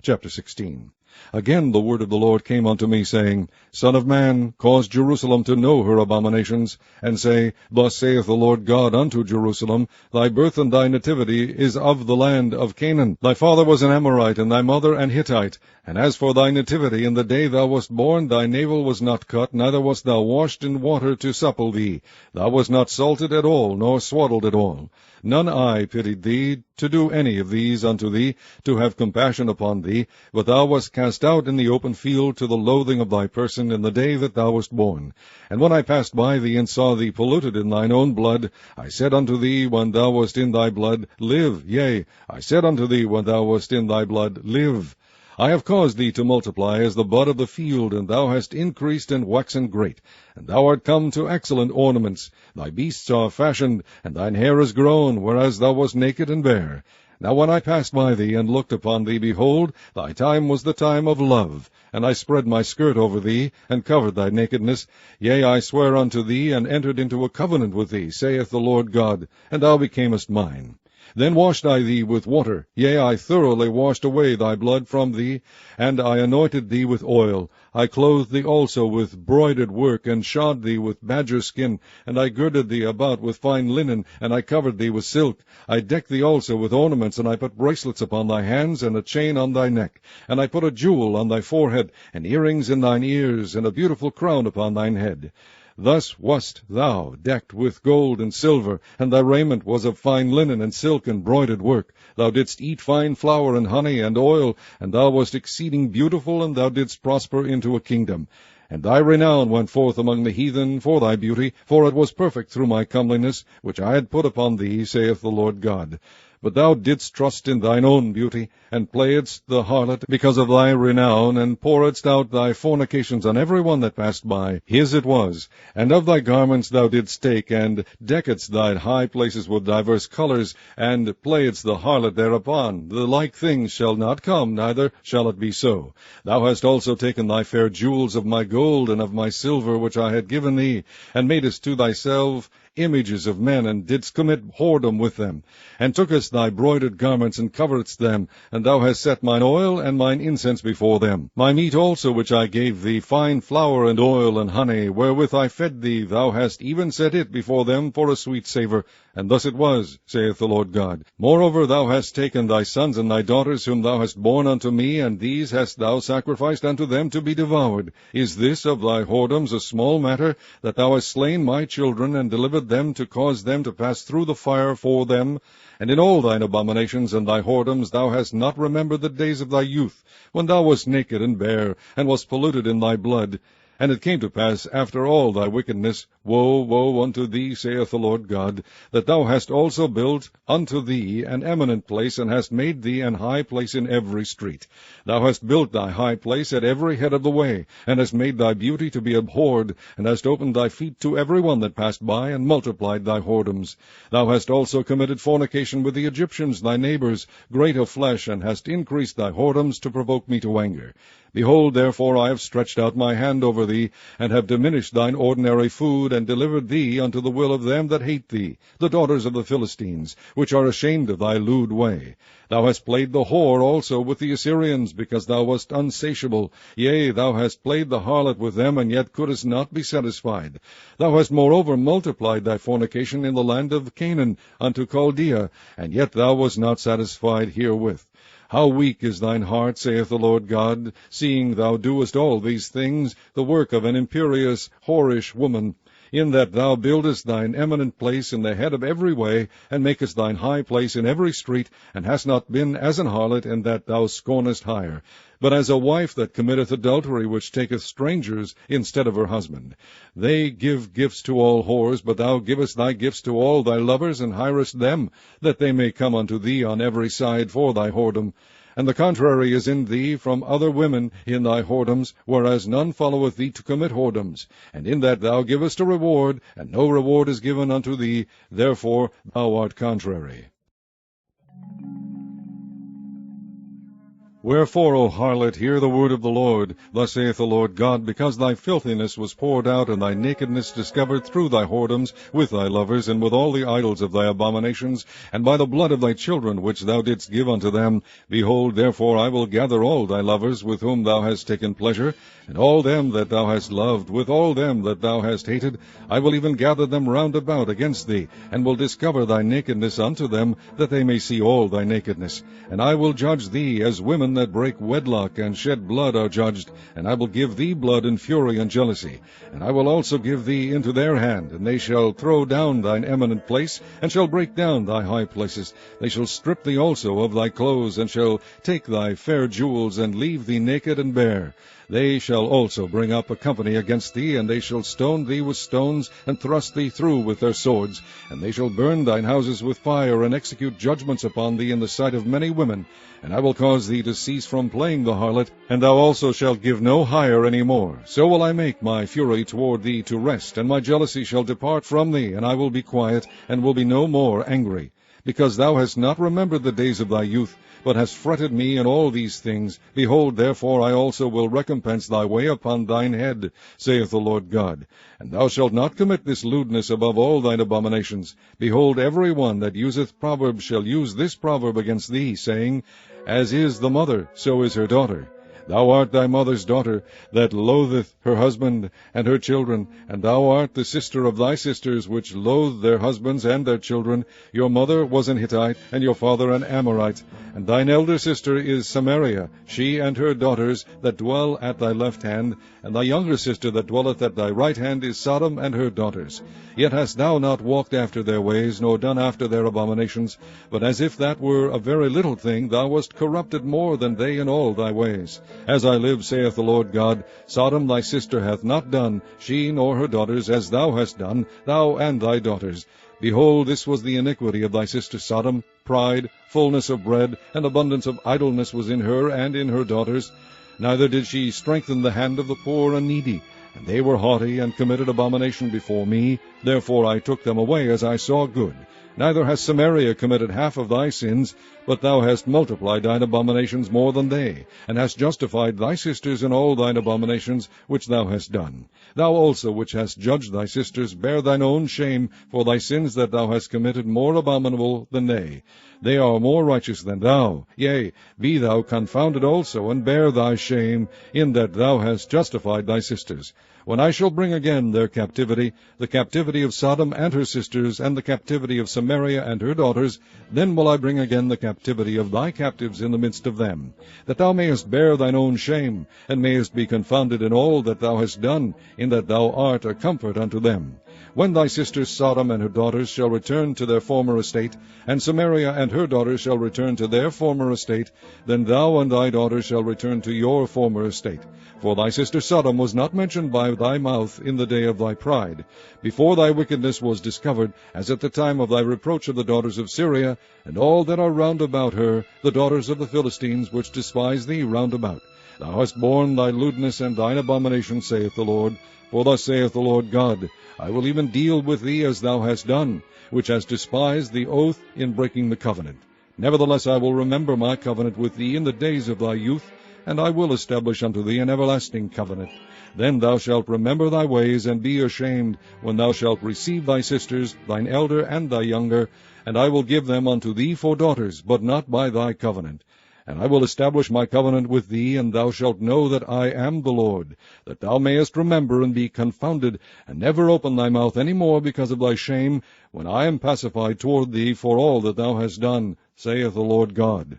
Chapter 16. Again the word of the Lord came unto me, saying, Son of man, cause Jerusalem to know her abominations, and say, Thus saith the Lord God unto Jerusalem, Thy birth and thy nativity is of the land of Canaan. Thy father was an Amorite, and thy mother an Hittite. And as for thy nativity, in the day thou wast born, thy navel was not cut, neither wast thou washed in water to supple thee. Thou wast not salted at all, nor swaddled at all. None eye pitied thee, to do any of these unto thee, to have compassion upon thee, but thou wast cast out in the open field to the loathing of thy person in the day that thou wast born. And when I passed by thee, and saw thee polluted in thine own blood, I said unto thee when thou wast in thy blood, Live. Yea, I said unto thee when thou wast in thy blood, Live. I have caused thee to multiply as the bud of the field, and thou hast increased and waxen great. And thou art come to excellent ornaments. Thy beasts are fashioned, and thine hair is grown, whereas thou wast naked and bare. Now when I passed by thee, and looked upon thee, behold, thy time was the time of love. And I spread my skirt over thee, and covered thy nakedness. Yea, I swear unto thee, and entered into a covenant with thee, saith the Lord God, and thou becamest mine. Then washed I thee with water, yea, I thoroughly washed away thy blood from thee, and I anointed thee with oil. I clothed thee also with broidered work, and shod thee with badger skin, and I girded thee about with fine linen, and I covered thee with silk. I decked thee also with ornaments, and I put bracelets upon thy hands, and a chain on thy neck. And I put a jewel on thy forehead, and earrings in thine ears, and a beautiful crown upon thine head. Thus wast thou decked with gold and silver, and thy raiment was of fine linen and silk and broidered work. Thou didst eat fine flour and honey and oil, and thou wast exceeding beautiful, and thou didst prosper into a kingdom. And thy renown went forth among the heathen for thy beauty, for it was perfect through my comeliness, which I had put upon thee, saith the Lord God. But thou didst trust in thine own beauty, and playedst the harlot because of thy renown, and pouredst out thy fornications on every one that passed by. His it was. And of thy garments thou didst take, and deckedst thy high places with divers colors, and playedst the harlot thereupon. The like things shall not come, neither shall it be so. Thou hast also taken thy fair jewels of my gold and of my silver which I had given thee, and madest to thyself images of men, and didst commit whoredom with them, and tookest thy broidered garments, and coveredst them, and thou hast set mine oil and mine incense before them. My meat also which I gave thee, fine flour and oil and honey, wherewith I fed thee, thou hast even set it before them for a sweet savour. And thus it was, saith the Lord God. Moreover, thou hast taken thy sons and thy daughters, whom thou hast borne unto me, and these hast thou sacrificed unto them to be devoured. Is this of thy whoredoms a small matter, that thou hast slain my children, and delivered them to cause them to pass through the fire for them? And in all thine abominations and thy whoredoms thou hast not remembered the days of thy youth, when thou wast naked and bare, and wast polluted in thy blood. And it came to pass after all thy wickedness, Woe, woe unto thee, saith the Lord God, that thou hast also built unto thee an eminent place, and hast made thee an high place in every street. Thou hast built thy high place at every head of the way, and hast made thy beauty to be abhorred, and hast opened thy feet to every one that passed by, and multiplied thy whoredoms. Thou hast also committed fornication with the Egyptians, thy neighbors, great of flesh, and hast increased thy whoredoms to provoke me to anger. Behold, therefore, I have stretched out my hand over thee, and have diminished thine ordinary food, and delivered thee unto the will of them that hate thee, the daughters of the Philistines, which are ashamed of thy lewd way. Thou hast played the whore also with the Assyrians, because thou wast unsatiable. Yea, thou hast played the harlot with them, and yet couldst not be satisfied. Thou hast moreover multiplied thy fornication in the land of Canaan unto Chaldea, and yet thou wast not satisfied herewith. How weak is thine heart, saith the Lord God, seeing thou doest all these things, the work of an imperious, whorish woman, in that thou buildest thine eminent place in the head of every way, and makest thine high place in every street, and hast not been as an harlot, in that thou scornest hire, but as a wife that committeth adultery, which taketh strangers instead of her husband. They give gifts to all whores, but thou givest thy gifts to all thy lovers, and hirest them, that they may come unto thee on every side for thy whoredom. And the contrary is in thee from other women in thy whoredoms, whereas none followeth thee to commit whoredoms. And in that thou givest a reward, and no reward is given unto thee, therefore thou art contrary. Wherefore, O harlot, hear the word of the Lord. Thus saith the Lord God, because thy filthiness was poured out, and thy nakedness discovered through thy whoredoms, with thy lovers, and with all the idols of thy abominations, and by the blood of thy children which thou didst give unto them, behold, therefore I will gather all thy lovers with whom thou hast taken pleasure, and all them that thou hast loved, with all them that thou hast hated, I will even gather them round about against thee, and will discover thy nakedness unto them, that they may see all thy nakedness. And I will judge thee as women that break wedlock and shed blood are judged, and I will give thee blood and fury and jealousy. And I will also give thee into their hand, and they shall throw down thine eminent place, and shall break down thy high places. They shall strip thee also of thy clothes, and shall take thy fair jewels, and leave thee naked and bare. They shall also bring up a company against thee, and they shall stone thee with stones, and thrust thee through with their swords. And they shall burn thine houses with fire, and execute judgments upon thee in the sight of many women. And I will cause thee to cease from playing the harlot, and thou also shalt give no hire any more. So will I make my fury toward thee to rest, and my jealousy shall depart from thee, and I will be quiet, and will be no more angry. Because thou hast not remembered the days of thy youth, but hast fretted me in all these things, behold, therefore I also will recompense thy way upon thine head, saith the Lord God. And thou shalt not commit this lewdness above all thine abominations. Behold, every one that useth proverbs shall use this proverb against thee, saying, As is the mother, so is her daughter. Thou art thy mother's daughter, that loatheth her husband and her children, and thou art the sister of thy sisters, which loathe their husbands and their children. Your mother was an Hittite, and your father an Amorite. And thine elder sister is Samaria, she and her daughters that dwell at thy left hand, and thy younger sister that dwelleth at thy right hand is Sodom and her daughters. Yet hast thou not walked after their ways, nor done after their abominations, but as if that were a very little thing, thou wast corrupted more than they in all thy ways. As I live, saith the Lord God, Sodom thy sister hath not done, she nor her daughters, as thou hast done, thou and thy daughters. Behold, this was the iniquity of thy sister Sodom. Pride, fullness of bread, and abundance of idleness was in her and in her daughters. Neither did she strengthen the hand of the poor and needy. And they were haughty, and committed abomination before me. Therefore I took them away as I saw good. Neither has Samaria committed half of thy sins, but thou hast multiplied thine abominations more than they, and hast justified thy sisters in all thine abominations which thou hast done. Thou also, which hast judged thy sisters, bear thine own shame for thy sins that thou hast committed more abominable than they. They are more righteous than thou. Yea, be thou confounded also, and bear thy shame, in that thou hast justified thy sisters. When I shall bring again their captivity, the captivity of Sodom and her sisters, and the captivity of Samaria and her daughters, then will I bring again the captivity of thy captives in the midst of them, that thou mayest bear thine own shame, and mayest be confounded in all that thou hast done, in that thou art a comfort unto them. When thy sister Sodom and her daughters shall return to their former estate, and Samaria and her daughters shall return to their former estate, then thou and thy daughters shall return to your former estate. For thy sister Sodom was not mentioned by thy mouth in the day of thy pride, before thy wickedness was discovered, as at the time of thy reproach of the daughters of Syria, and all that are round about her, the daughters of the Philistines, which despise thee round about. Thou hast borne thy lewdness and thine abomination, saith the Lord. For thus saith the Lord God, I will even deal with thee as thou hast done, which hast despised the oath in breaking the covenant. Nevertheless I will remember my covenant with thee in the days of thy youth, and I will establish unto thee an everlasting covenant. Then thou shalt remember thy ways, and be ashamed, when thou shalt receive thy sisters, thine elder and thy younger, and I will give them unto thee for daughters, but not by thy covenant. And I will establish my covenant with thee, and thou shalt know that I am the Lord, that thou mayest remember and be confounded, and never open thy mouth any more because of thy shame, when I am pacified toward thee for all that thou hast done, saith the Lord God.